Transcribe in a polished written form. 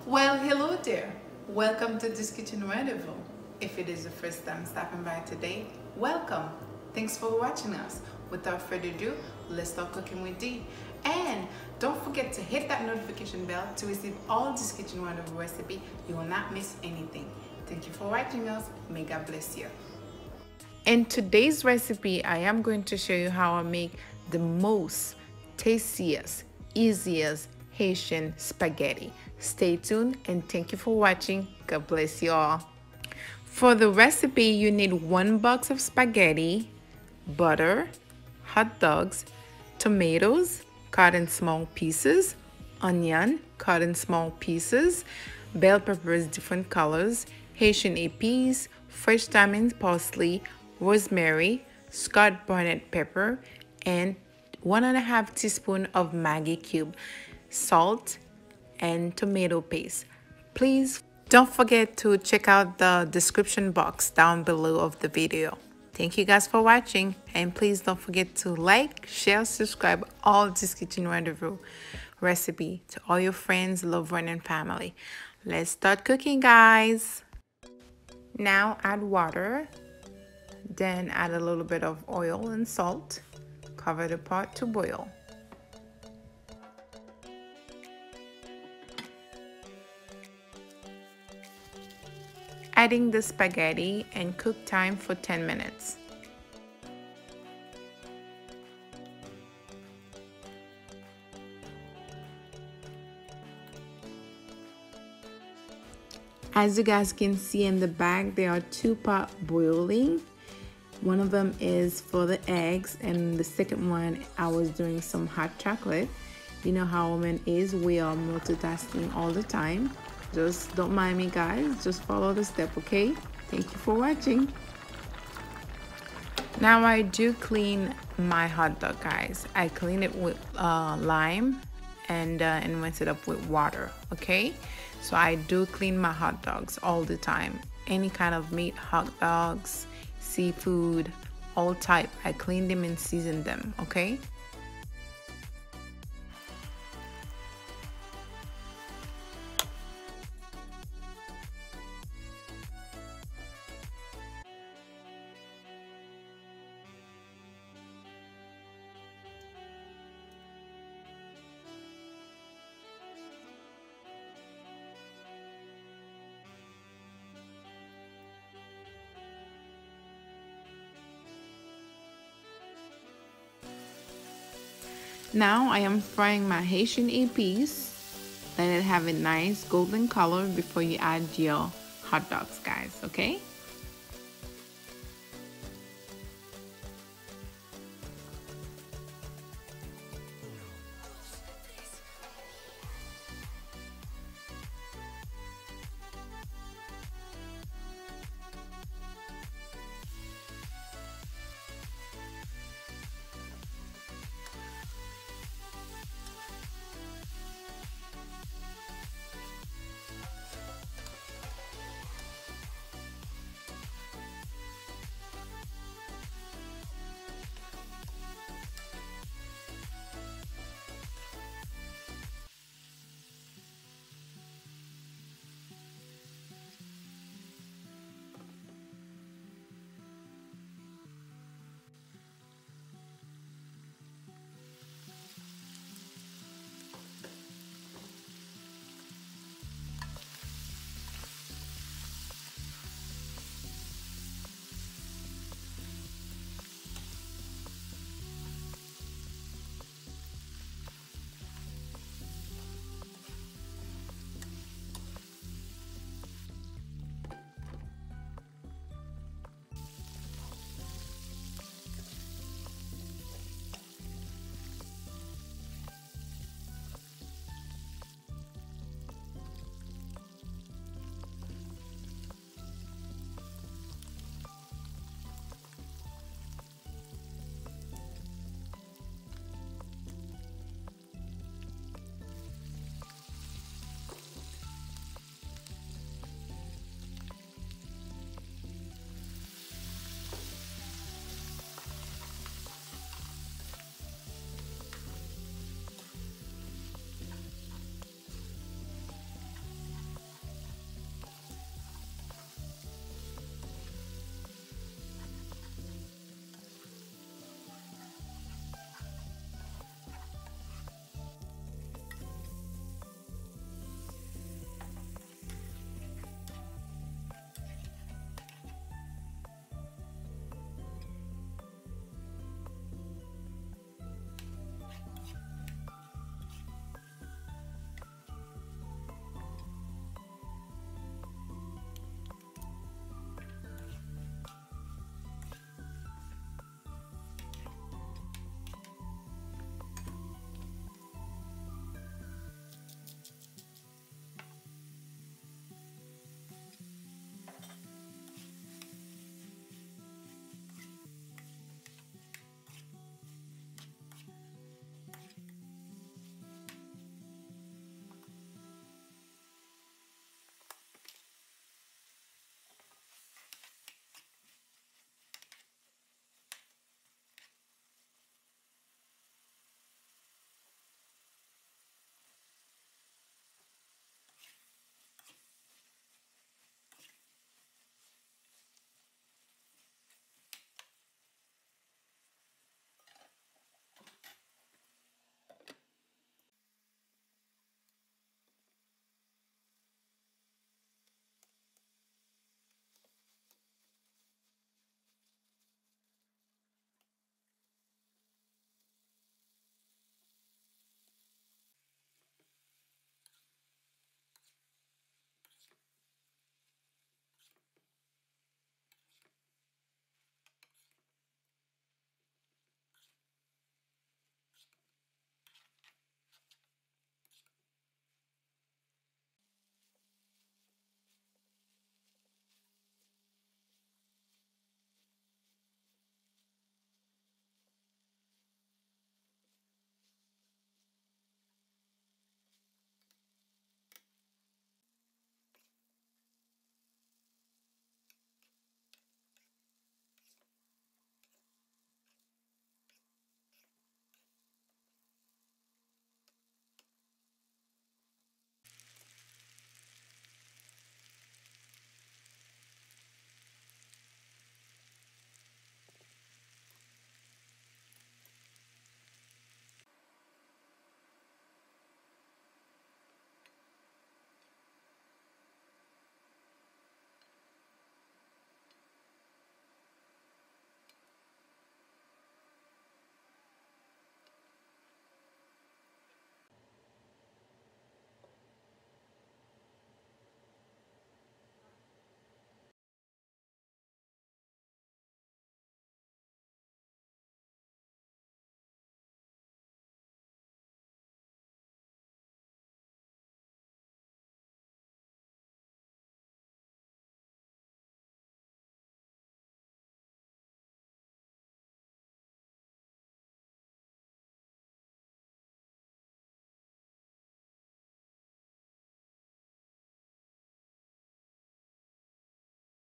Well, hello there. Welcome to this kitchen rendezvous. If it is the first time stopping by today, welcome. Thanks for watching us. Without further ado, let's start cooking with Dee. And don't forget to hit that notification bell to receive all this kitchen rendezvous recipe. You will not miss anything. Thank you for watching us. May God bless you. In today's recipe, I am going to show you how I make the most tastiest, easiest Haitian spaghetti. Stay tuned and thank you for watching. God bless you all. For the recipe, you need 1 box of spaghetti, butter, hot dogs, tomatoes cut in small pieces, onion cut in small pieces, bell peppers different colors, Haitian EPIS, fresh thyme and parsley, rosemary, scotch bonnet pepper, and 1.5 teaspoon of MAGGI cube, salt, and tomato paste. Please don't forget to check out the description box down below of the video. Thank you guys for watching, and please don't forget to like, share, subscribe all this kitchen rendezvous recipe to all your friends, loved ones, and family. Let's start cooking, guys. Now add water, then add a little bit of oil and salt. Cover the pot to boil. Adding the spaghetti and cook time for 10 minutes. As you guys can see in the back, there are 2 pots boiling. One of them is for the eggs, and the second one I was doing some hot chocolate. You know how women is, we are multitasking all the time. Just don't mind me, guys, just follow the step, okay? Thank you for watching. Now I do clean my hot dog, guys. I clean it with lime and rinse it up with water, okay? So I do clean my hot dogs all the time. Any kind of meat, hot dogs, seafood, all type. I clean them and season them, okay? Now I am frying my Haitian EPIS. Let it have a nice golden color before you add your hot dogs, guys, okay?